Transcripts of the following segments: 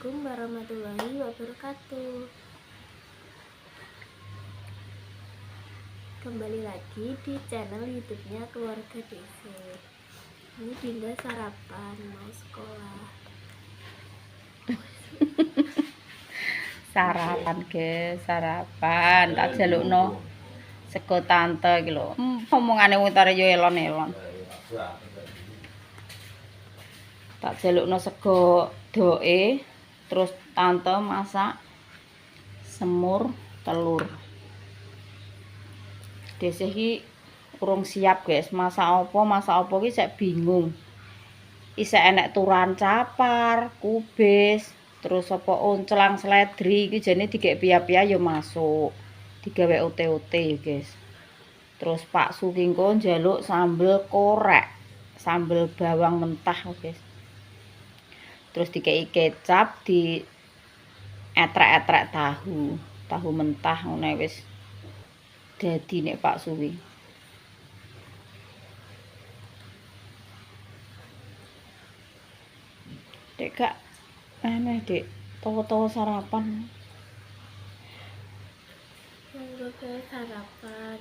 Assalamualaikum warahmatullahi wabarakatuh. Kembali lagi di channel YouTube-nya Keluarga DC. Ini Dinda sarapan mau sekolah. Sarapan guys, sarapan tak jalukno sego tante iki lho. Omongane utare yo elon-elon. Tak jalukno sego doe, terus tante masak semur telur. Desih iki urung siap guys, masak apa iki sik bingung. Isih enek turan capar, kubis, terus apa oncelang seledri iki jane digek piya-piya ya masuk. Digawe ote-ote ya guys. Terus Pak Sukingko njaluk sambel korek, sambel bawang mentah guys. Terus dikei kecap, di etrek-etrek tahu mentah ngono wis dadi nek Pak Suwi. Dek gak aneh dek, tawa-tawa sarapan. Monggo guys sarapan.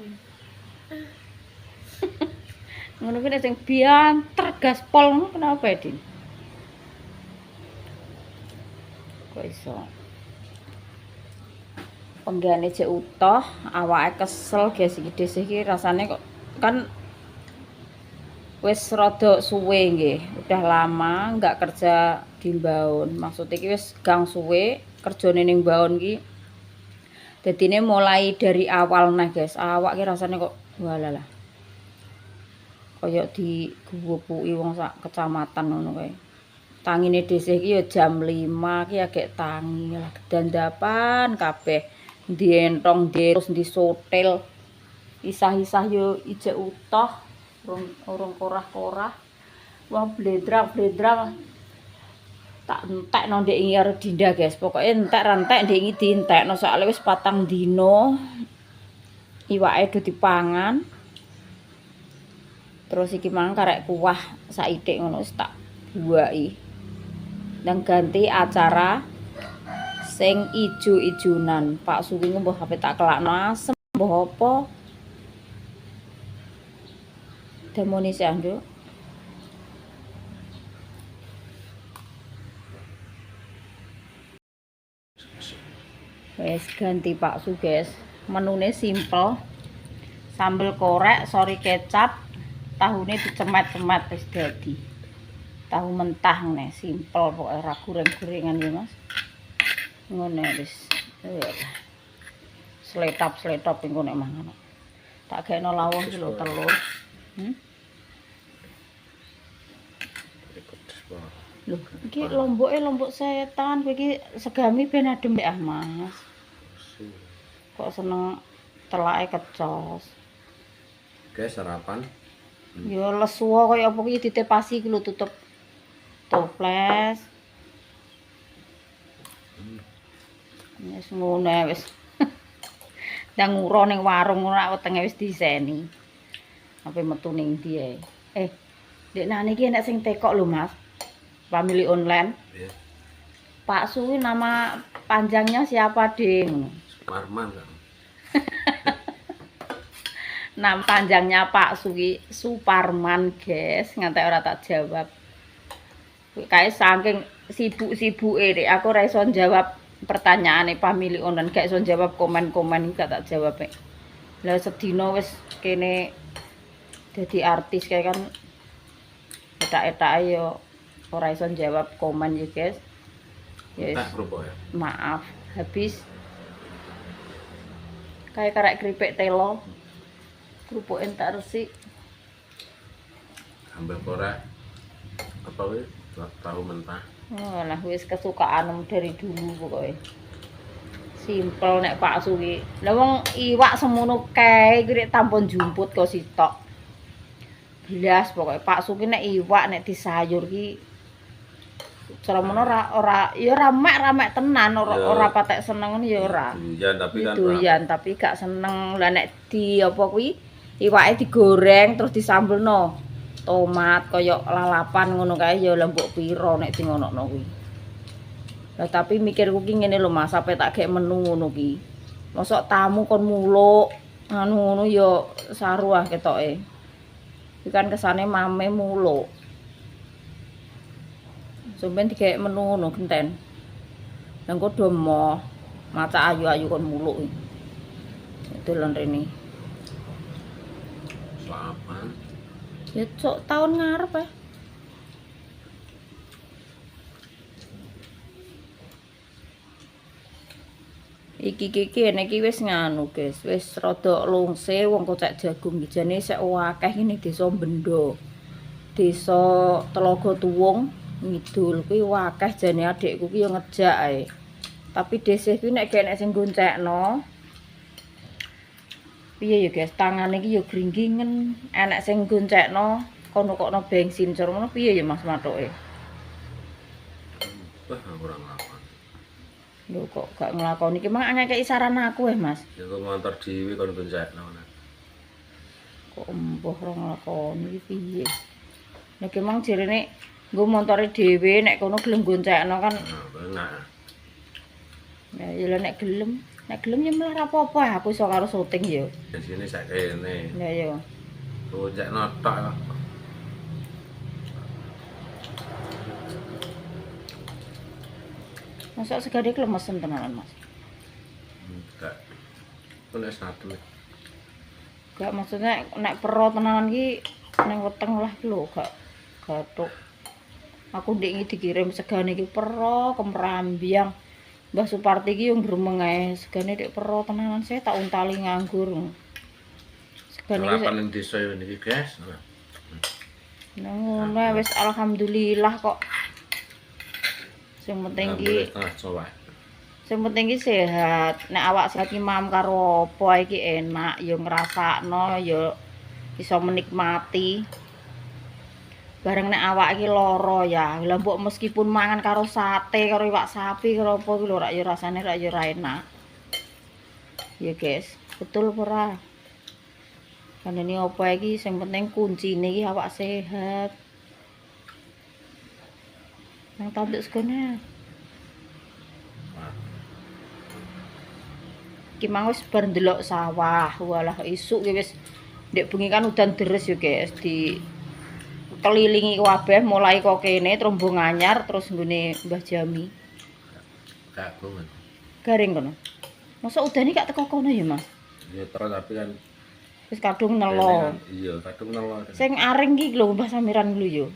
Ngono kuwi sing bianter gaspol ngono kenapa ya, Din? Kok iso? Penggane jek utuh, awake kesel guys iki dhisik iki rasane kok kan wis rada suwe nggih, udah lama enggak kerja di Mbaon. Maksud iki wis gang suwe kerjane ning Mbaon iki. Dadine mulai dari awal nah guys, awak ki rasane kok walalah. Kaya diguwupuki wong sak kecamatan ngono kae. Tangine dhisik iki ya jam 5 ki agek tangi lah gedandapan kabeh. Ndi entong terus ndi sotel. Isah-isah yo ijek utuh. Urung korah-korah. Wah bledrak-bledrak. Tak entekno ndek iki karo Dinda guys. Pokoke entek ra entek ndek iki dientekno soalé wis 4 dino. Iwake do dipangan. Terus iki mang karek kuah saithik ngono wis tak buaki. Nang ganti acara sing ijo-ijonan. Pak Suwi mbah ape tak kelakno asem mbah apa. Demoni sih Anduk. Wes ganti Pak Su guys. Menune simpel. Sambel korek, sori kecap, tahune dicemet-cemet wis dadi. Tahu mentah ngene, simpel pokoke ora goreng-gorengan ya Mas. Ngono wis. Sletap-sletop engko nek mangan. Tak gaekno lawuh iki lho telur. Loh, iki lombok setan, kowe iki segami ben adem ya, Mas. Kok seneng telake kecos. Oke, sarapan. Ya lesuwa kaya apa iki ditepasi iki lho tutup toples. Wis ngono wis. Ndang nguro ning warung ngono rak wetenge wis diseni. Ape metu ning ndi ae. Dek nane iki enek sing tekok lho, Mas. Family online. Ya. Pak Suwi nama panjangnya siapa, Ding? Suparman kan. Nama panjangnya Pak Suwi Suparman, guys. Ngantek ora tak jawab. Kae saking sibuk-sibuke Dek, aku ora iso jawab pertanyaane family online, gak iso jawab komen-komen iki gak tak jawab. Lah sedina wis kene dadi artis kae kan etak-etake yo ora iso jawab komen ya guys. Yes. Maaf, habis kayak karek keripik telo. Kerupuk entak resik. Sambal korek. Apa wis? Tahu mentah. Oh, lah wis kesukaanmu dari dulu pokoknya. Simpel nek Pak Suwi. Lah wong iwak semono kae iki tampun jumput kok sitok. Belas pokoknya Pak Suwi nek iwak nek disayur ki cara mono ora ya ramek tenan ora patek seneng ya ora. Doyan tapi kan doyan tapi gak seneng. Lah nek di apa kuwi iwake digoreng terus disambelno tomat kaya lalapan ngono kae ya lembok pira nek di ngonokno kuwi. Lah tapi mikirku ki ngene lho Mas, sampe tak gek menu ngono ki. Mosok tamu kon muluk anu ngono ya saru ah ketoke. Iki kan kesane mame muluk. Sampeyan digek menu ngono genten. Lah engko do moh maca ayu-ayu kon muluk iki. Dolan rene. Selamat. Ya cok tahun ngarep ya. Iki iki wis nganu guys, wis rada lungse wong kocek jagung iki jane sik akeh ini desa Bendo. Desa Telaga Tuwung ngidul kuwi akeh jane adikku ki yo ngejak ae. Tapi desih kuwi nek gek nek sing goncekno. Piye ya guys, tangane iki yo gringgingen, enek sing goncekno kono-kono bensin cur ngono piye ya Mas matoke. Wah, kurang apa. Lho kok gak nglakoni iki mang ngekeki saran aku Mas. Ya kok motor dhewe kon goncekno. Kok embuh ora nglakoni iki piye. Nek mang jerene nggo montore dhewe nek kono gelem goncekno kan. Nah, enak. Ya nek gelem ya malah apa-apa aku iso karo syuting ya. Di sini sak kene. Lah ya. Goncekno tok kok. Masa segede klemesen tenanan Mas. Enggak. Kok satu. Gak maksudnya nek pero tenanan ki nang weteng lah ki lho gak gathuk. Aku ndek iki dikirim segane iki pero kemrambiang. Mbah Suparti ki yo gremeng ae segane ndek pero tenanan saya tak untali nganggur. Segane iki paling desa iki guys. nang ngono wis alhamdulillah kok. Sing penting ki sing penting ki sehat. Nek awak sehat ki mam karo apa iki enak ya ngrasakno ya iso menikmati. Bareng nek awak iki lara ya. Lah mbok meskipun mangan karo sate, karo iwak sapi, karo apa ki lho rak ya rasane rak ya ora enak. Ya guys, betul ora? Kandhane apa iki sing penting kuncine iki awak sehat. Nang tampil segone. Iki mang wis bar ndelok sawah. Walah isuk ki wis ndek bengi kan udan deres ya guys di kelilingi kabeh mulai kok kene Trombong Anyar terus nggone Mbah Jami. Kagungan. Garing kono. Masa udane gak teko kono ya, Mas? Ya terus tapi kan Wis kadung nelo. iya, kadung nelo. Sing aring ki lho Mbah Samiran lho yo.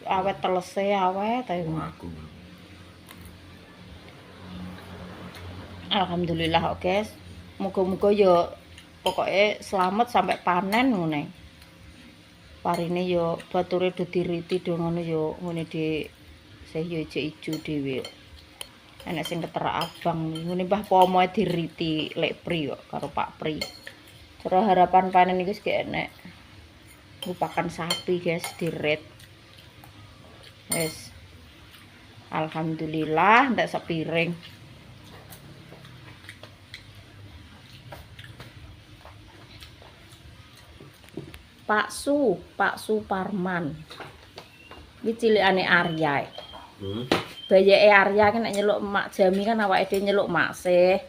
Awet telese awet ae. Aku. Alhamdulillah guys. Muga-muga yo pokoke selamat sampai panen ngene. Parine yo bature do diriti do ngono yo ngene di sih yo ijo-ijo dhewe. Enek sing keterak abang ngene Mbah Pomoe diriti lek Pri kok karo Pak Pri. Cara harapan panen iki wis enek. Ngupakan sapi guys diret. Wes. Alhamdulillah ndak sepiring. Pak Suparman. Iki cilikane Arya. Bayake Arya kan nek nyeluk Mak Jami kan awake dhewe nyeluk Maksih.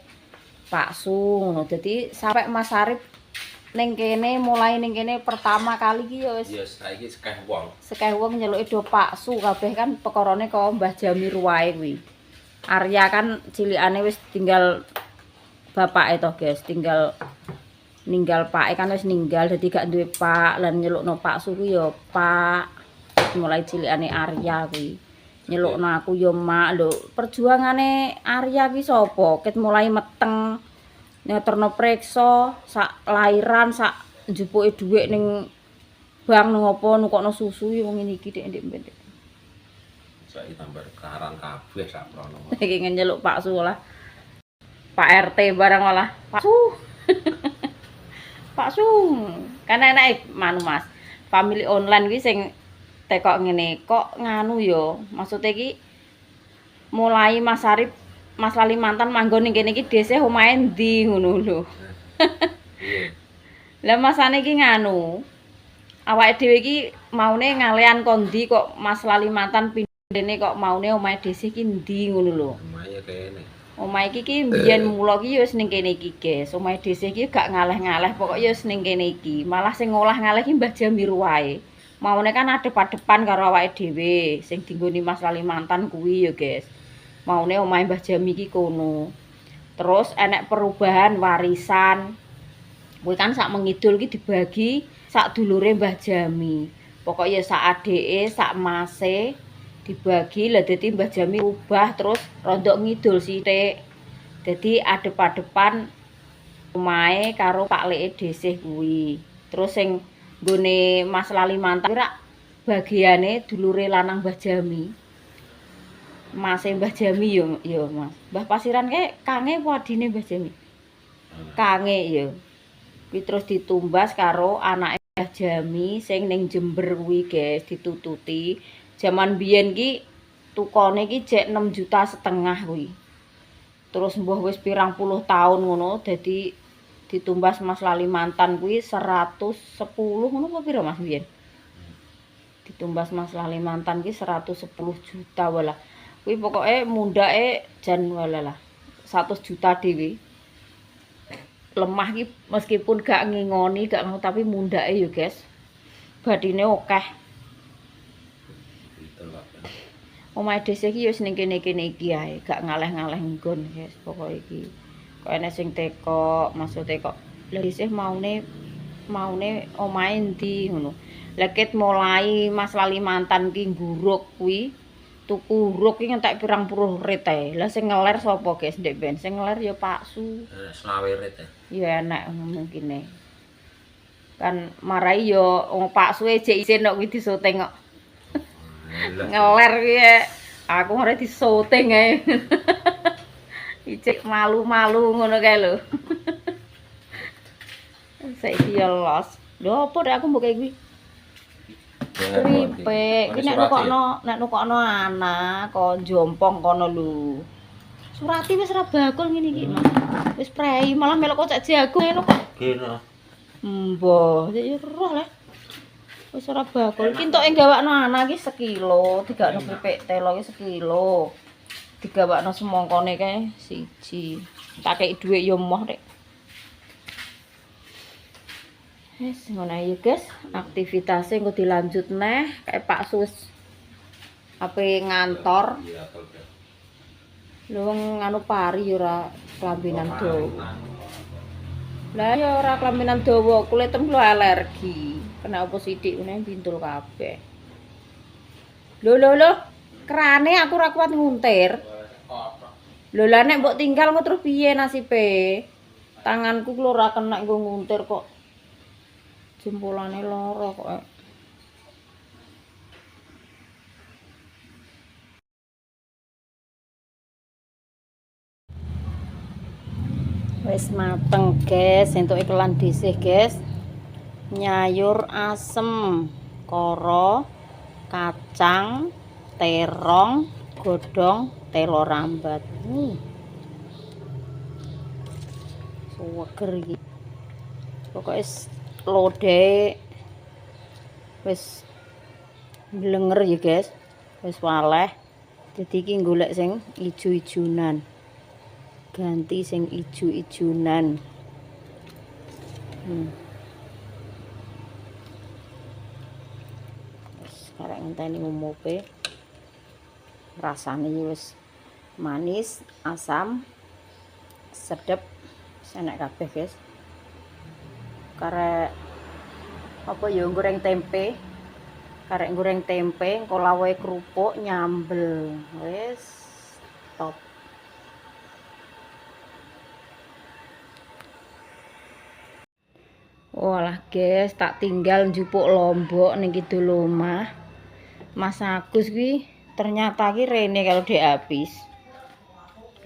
Pak Su ngono. Dadi sampai Mas Arif ning kene mulai ning kene pertama kali ki ya wis ya saiki sekeh wong. Sekeh wong nyeluke do Pak Su kabeh kan pekorone kaya Mbah Jami ruwae kuwi. Arya kan cilikane wis tinggal bapake to, guys, tinggal ninggal pake kan wis ninggal dadi gak duwe pak lan nyelukno Pak Su kuwi ya Pak. Mulai cilikane Arya kuwi. Nyelukno aku ya Mak. Lho, perjuangane Arya kuwi sapa? Ket mulai meteng nyeterno preksa, sak lairan, sak njupuke dhuwit ning bank ngopo nukokno susu ya wong ngene iki ndek-ndek. Saiki tambah karang kabeh sak prono. Iki nyeluk Pak Su lah. Pak RT barang malah. Pak Su. Pak Su. Kan enake manu Mas. Family online kuwi sing tekok ngene, kok nganu ya. Maksude iki mulai Mas Arif Mas Lalimantan manggon ning kene iki dhisik omahe ndi ngono lho. Iya. Lah masane iki nganu. Awake dhewe iki maune ngalean kondi kok Mas Lalimantan pindah Dene kok maune omahe dhisik ki ndi ngono lho. Lumayan kene. Omahe iki ki mbiyen mula ki ya wis ning kene iki, guys. Omahe dhisik ki gak ngaleh-ngaleh, pokoke ya wis ning kene iki. Malah sing ngolah ngaleh ki Mbah Jamir wae. Maune kan adep-adepan karo awake dhewe sing dinggoni Mas Kalimantan kuwi ya, guys. Maune omahe Mbah Jami iki kono. Terus enek perubahan warisan. Kuwi kan sak mengidul ki dibagi sak dulure Mbah Jami. Pokoke ya sak adike, sak mase dibagi lah dadi Mbah Jami ubah terus rondok ngidul sithik. Dadi adep-adepan omahe karo Pak Leke Desih kuwi. Terus sing nggone Mas Kalimantan rak bagiane dulure lanang Mbah Jami. Mase Mbah Jami yo Mas. Mbah Pasiran kae kange apa adine Mbah Jami? Kange yo. Kuwi terus ditumbas karo anake Mbah Jami sing ning Jember kuwi, guys, ditututi. Jaman biyen ki tukone ki jek 6,5 juta kuwi. Terus mbuh wis pirang puluh tahun ngono dadi ditumbas Mas Kalimantan kuwi 110 ngono apa pira Mas biyen? Ditumbas Mas Kalimantan ki 110 juta walah. Kuwi pokoke mundhake jan walah 100 juta dhewe. Lemah ki meskipun gak ngingoni gak ngono tapi mundhake yo, guys. Badine akeh. Omahe dhisik iki wis ning kene-kene iki ae, gak ngaleh-ngaleh nggon, guys. Pokoke iki. Kok enek sing teko, maksude kok lha isih maune omahe ndi ngono. Leket mulai Mas Kalimantan ki nguruk kuwi, tuku uruk ki ngentek pirang puluh rit ae. Lah sing ngeler sapa, guys, ndek ben? Sing ngeler ya Pak Su. 20 rit ya. Ya enak mungkine. Kan marai yo Pak Su jek isin kok kuwi disoting kok. Ngeler ki aku ora disoting ae. Icik malu-malu ngono kae lho. Saiki ya los. Lho apa rek aku mbok kae kuwi? Kripik. Ki nek nukokno anak kok jompong kono lho. Surati wis ora bakul ngene iki, Mas. Wis prei malah melok kocek jago ngono kok. Kene. Mbah, ya roh lah. Wis ora bakul. Ki entuk gawakno anak iki sekilo, digakno kripik telo iki sekilo. Digawakno semongkone kae siji. Tak kei dhuwit ya moh rek. Wis ngono ae guys, aktivitasnya engko dilanjut neh kayak Pak Sus. Ape ngantor. Lho nganu pari ya ora kelambinan dawa. Lah ya ora kelambinan dawa, kulitem lho alergi. Kena apa sithik ngene pintul kabeh. Lho. Kerane aku ora kuat nguntir. Lho lah nek mbok tinggal engko terus piye nasibe? Tanganku lho ora kena engko nguntir kok. Jempolane lara kok. Wis mateng, guys, entuk iklan dhisik, guys. Nyayur asem, koro, kacang, terong, godhong, telo rambat. Seger iki. Pokoke lodhe wis blenger ya, guys. Wis waleh. Dadi iki golek sing ijo-ijonan. Ganti sing ijo-ijonan. Wis karek ngenteni umupe. Rasane wis manis, asam, sedep, enak kabeh, guys. Karek apa ya goreng tempe. Karek goreng tempe, engko lawe kerupuk nyambel. Wis top. Walah, guys, tak tinggal njupuk lombok ning kidul omah. Mas Agus kuwi ternyata ki rene kalau dek habis.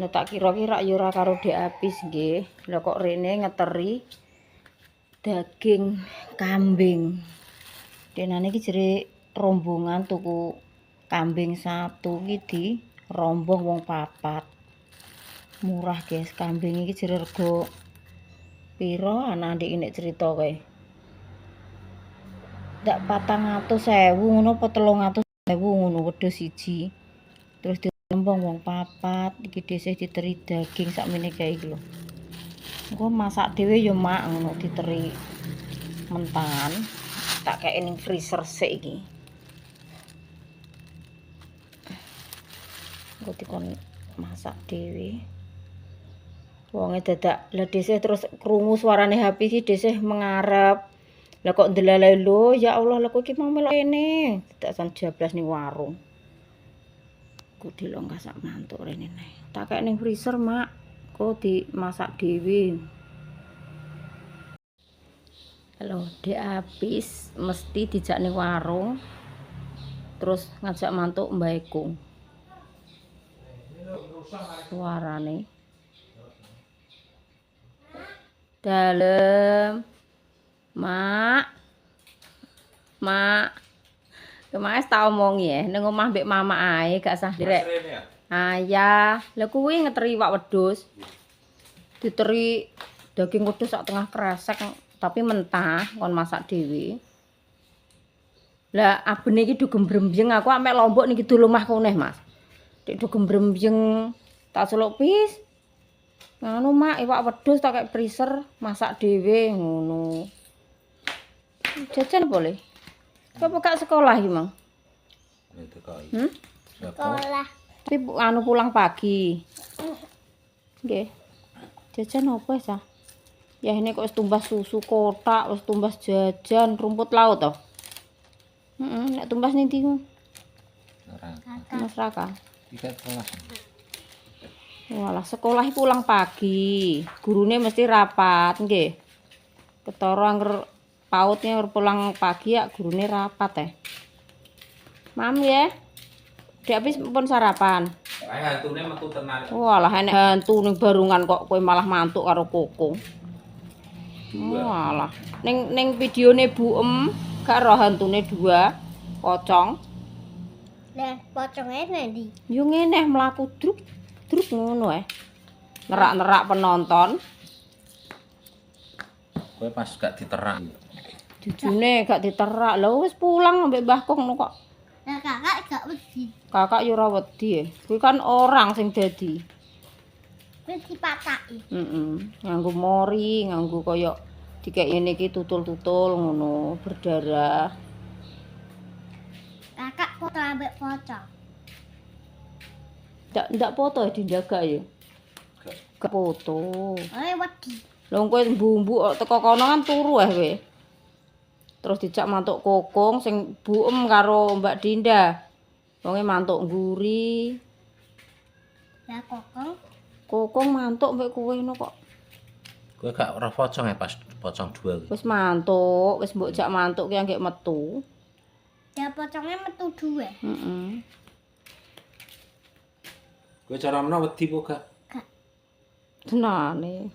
Lah tak kira-kira ya ora karo dek habis nggih. Lah kok rene ngeteri daging kambing. Denane iki jere rombongan tuku kambing 1 ki di rombong wong 4. Murah, guys, kambing iki jere rego piro anak ndik nek cerita kae. Ndak 400.000 ngono apa 300. ngono wedhus siji. Terus dilempong wong papat, iki dhisik diteri daging sakmene kae iki lho. Engko masak dhewe ya mak ngono diteri mentan. Tak kei ning freezer sik iki. Engko dikon masak dhewe. Wonge dadak lah dhisik terus krungu suarane HP iki dhisik mengarep. Lah kok ndelalae lho, ya Allah lha kok iki mau melok kene. Dadak san jablas ning warung. Ku dilonggah sak mantuk rene neh. Tak kek ning freezer, Mak. Kok dimasak dhewe. Kalau dek habis mesti dijak ning warung. Terus ngajak mantuk mbahku. Suarane dalem. Mak, kemarin tak omongi ya, ning omah mbek mama ae gak sah direk. Ayah, lha kuwi ngeteri iwak wedhus. Diteri daging wedhus sak tengah kresek tapi mentah kon masak dhewe. Lah abene iki do gembrembyeng aku amek lombok niki kidul omahku neh, Mas. Dik do gembrembyeng tak celuk pis. Ngono mak iwak wedhus tak kek freezer masak dhewe ngono. Jajan boleh. Kok gak sekolah iki, Mang? Sekolah. Tapi anu pulang pagi. Nggih. Jajan apa ya? Ya ini kok wis tumbas susu kotak, wis tumbas jajan rumput laut toh. Nek tumbas ning ndi? Mas Raka. Walah sekolah pulang pagi. Gurune mesti rapat nggih. Ketara angger pautnya pulang pagi ya gurune rapat Mam ya. Dek habis pun sarapan. Ae hantune metu tenan. Walah enek hantu ning barungan kok kowe malah mantuk karo kokong. Walah. Ning videone Bu gak roh hantune 2 pocong. Lah, poconge ndi? Yo ngene mlaku druk ngono nerak-nerak penonton. Kowe pas gak diterak. Jujune gak diterak. Lha wis pulang ambek Mbah Kong kok. Lah kakak gak wedi. Kakak yo ora wedi. Kuwi kan orang sing dadi. Wis dipataki. Nganggo mori, nganggo kaya dikek ngene iki tutul-tutul ngono, berdarah. Kakak foto ambek pocong. Ndak foto ya dindaga ya. Gak foto. Wedi. Lha kowe mbumbu teko kono kan turu kowe. Terus dijak mantuk kokong sing buem karo Mbak Dinda. Wonge mantuk nguri. Lah kokong. Kokong mantuk mbek kowe ngono kok. Kowe gak ora pocong ya pas pocong 2. Wis mantuk, wis mbok jak mantuk ki anggek metu. Ya pocongnya metu 2. Kowe cara mena wedi po gak? Gak. Tenane.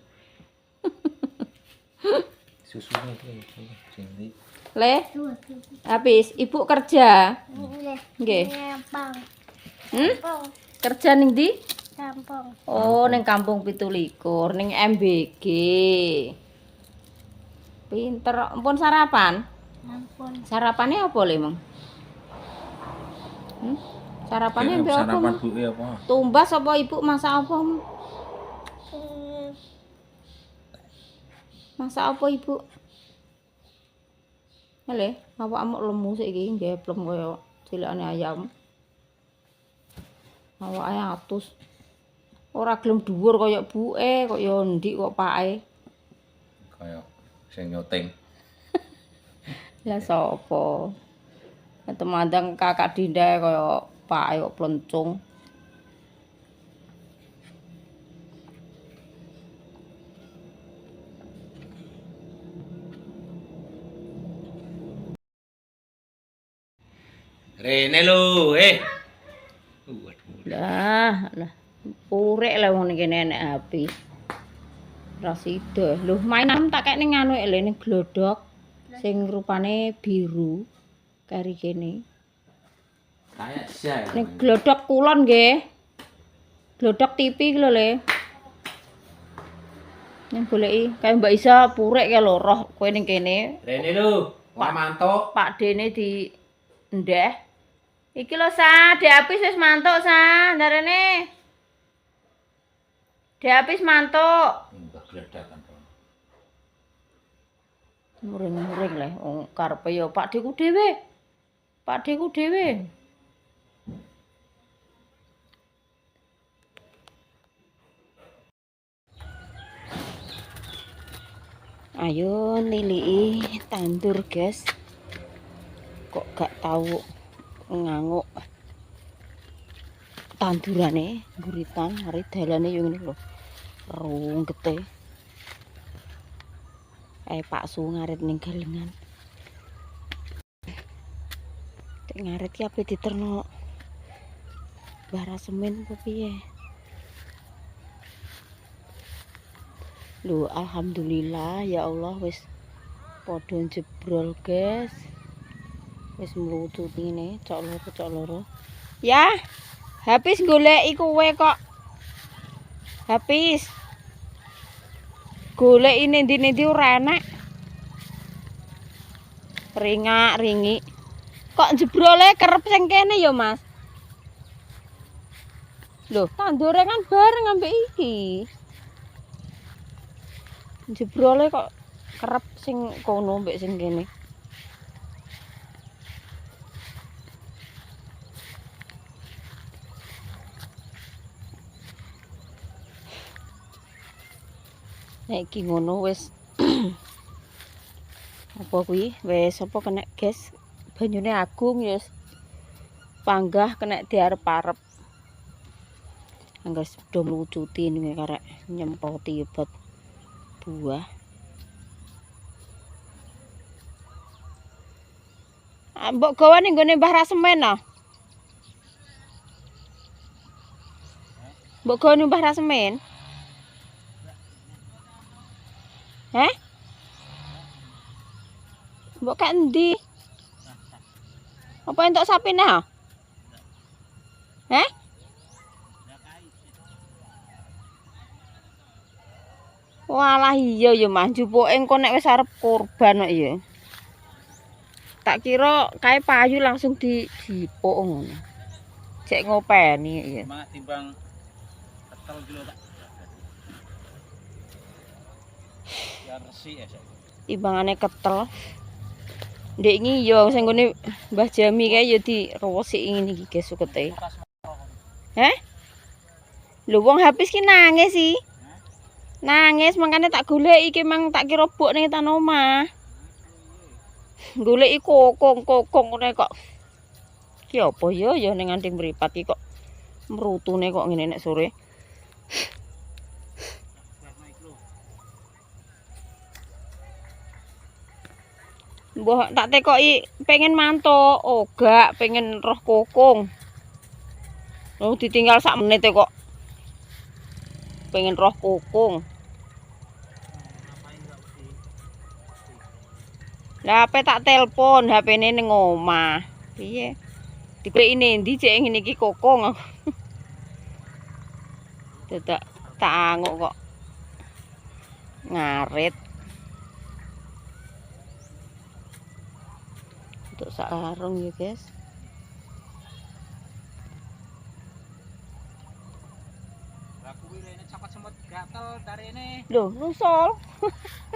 Susune iki sing ndi? Le, habis ibu kerja. Nggih. Gampang. Kerja ning ndi? Gampang. Oh, ning Kampung 17, ning MBG. Pinter, ampun sarapan. Ampun. Sarapane apa le, Mang? Sarapane mbek apa? Sarapan buke apa? Tumbas apa ibu masak apa? Masak apa ibu? Lha, awakmu lemu sik iki ngeplem kaya cilikane ayam. Awake atus. Ora gelem dhuwur kaya buke, kaya ndik kok pake. Kaya sing nyoteng. Lah sapa? Temandang kakak Dinda kaya pake kok plencung. Rene lho, Lah, purek lah wong kene enek HP. Ra sida. Lho, mainan tak kek ning anu ning glodok sing rupane biru kari kene. Kayak sia. Ning glodok kulon nggih. Glodok TV iki lho, Le. Ning goleki kaya Mbak Isa purek ya lho roh kowe ning kene. Rene lho, Pak mantuk. Pak Dene di ndeh. Iki lho Sa, diapis wis mantuk Sa, ndarene. Diapis mantuk. Mbah gledakan to. Muring-muring le, wong karepe ya Pak Deku dhewe. Pak Deku dhewe. Ayo niliki tandur, guys. Kok gak tahu nganguk tandurane buritan hari dalane yo ngene lho. Runggete. Pak Su ngarit ning galengan. Tek ngarit ki ape diterno bara semen apa piye? Lho, alhamdulillah ya Allah wis padha jebrol, guys. Wis mlucut ngene, cok loro. Ya, habis goleki kowe kok. Habis. Goleki nendi-nendi ora enak. Ringak-ringi. Kok jebrole kerep sing kene ya, Mas? Loh, tandure kan bareng ambek iki. Jebrole kok kerep sing kono mbek sing kene. Nek iki ngono wis apa kuwi wis apa kena gas banyune agung ya panggah kena diarep-arep anggar do mlucuti ning karek nyempoti obat buah. Mbok gawa ning gone Mbah Rasemen ah. Mbok gawa ning Mbah Rasemen. Mbok kak endi? Apa entuk sapine ha? Walah iya ya Mas, jupuke engko nek wis arep kurban kok ya. Tak kira kae payu langsung dipuk ngono. Cek ngopeni ya. Mak timbang ketel dulu tak. Ya resik ya saiki. Timbangane ketel. Ndek iki ya sing ngene Mbah Jami kae ya dirowosiki ngene iki guys sukete. Lho wong habis ki nangis sih. Nangis makanya tak goleki iki mang tak kira buk ning tan omah. Goleki kokong ngene kok. Ki apa ya ning anting mripat iki kok mrutune kok ngene nek sore. Mbah tak tekoki pengen mantuk, gak pengen roh kokong. Oh ditinggal sak menit kok. Pengen roh kokong. Lah ape tak telepon HP-ne ning omah. Piye? Dibeki nendi cek ngene iki kokong. Dadak tak anguk kok. Ngarit. Untuk sarung ya guys. Lah kuwi rene cokot semut gatel darene. Loh, nusul.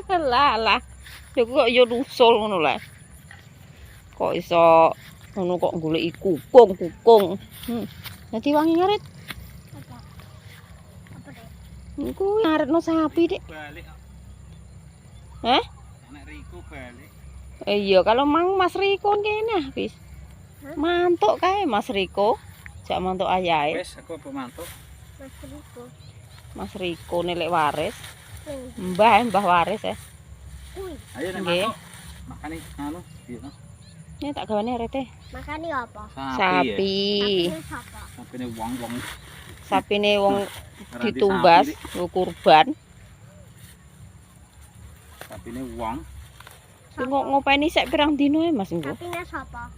Lah. Ya kok ya nusul ngono lah. Kok iso ngono kok goleki kukung. Nanti wangi ngarit. Apa deh? Iku ngaritno sapi, Dik. Balik. Nek Riko balik. Iya, kalau mang Mas Riko kene habis. Mantuk kae Mas Riko. Jak mantuk ayahe. Wis aku pemantuk. Mas Riko. Mas Riko nelek waris. Wih. Mbah waris ya. Ayo nek Nggih. mantuk. Makane anu piye to? Ini tak gawane arete. Makani apa? Sapi. Ini siapa? Sapine wong-wong. Sapine wong ditumbas kurban. Sapine wong. Ngopeni sek pirang dino ya Mas engko? Sapinya siapa?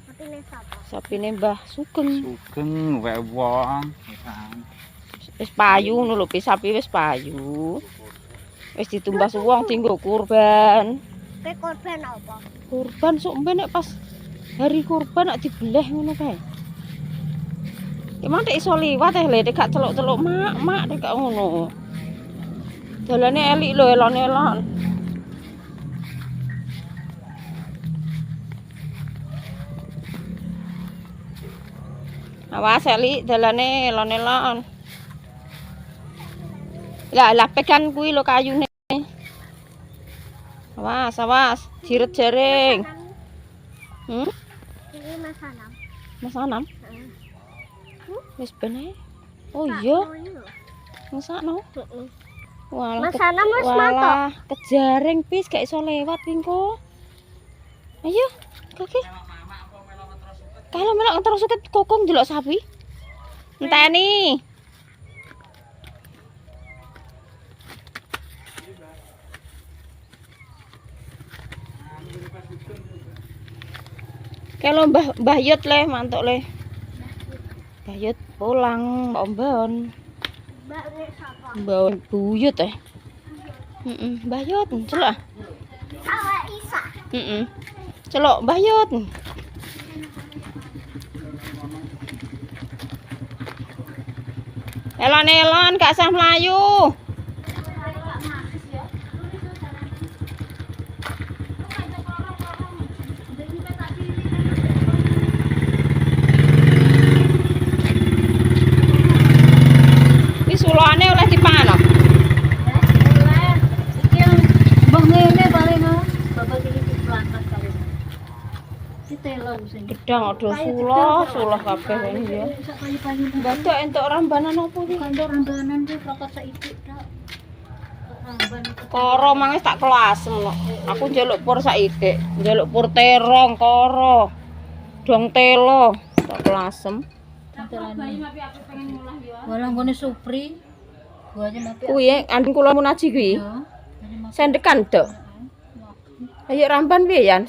Sapinya siapa? Sapine Mbah Sugeng. Sugeng wae wong. Wis payu ngono lho, sapi wis payu. Wis ditumbas wong dienggo kurban. Kowe korban apa? Kurban sok mben nek pas Hari kurban nak dibeleh ngono kae. Gimana iso liwat le gak celuk-celuk mak gak ngono. Dalane elik lho elon-elon. Awas elik dalane elon-elon. Lah pegan kuwi lho kayune. Awas, awas, jiret jaring. Ini Mas Anam. Mas Anam. Wis ben ae. Oh iya, ngesakno. Walah. Mas Anam wis matok. Walah, kejaring pis gak iso lewat engko. Ayo, kaki. Kalau melok terus suket kokong delok sapi. Enteni. Kalau Mbah Yut le mantuk le. Mbah Yut pulang, Mbak Mbak nek sapa? Mbak buyut Mbah Yut celok. Awak Isa. Celok Mbah Yut. Elon-elon gak sah melayu. Wis ulane oleh dipangan. Iki yang mbah ngene paling bapak iki diplantas kali. Ditelon sing Gedang ada sulah kabeh ini ya. Badak entuk rambanan opo iki? kantor rambanan ku prokot saiki tok. Ramban Koro mangis tak kelasem no. Aku njaluk pur saiki, njaluk pur terong koro. Dong telo tak kelasem. Walang gone Supri. Gua aja mati. Kuwi andeng kula munaji kuwi. Sendekan, Dok. Ayo ramban piye, Yan?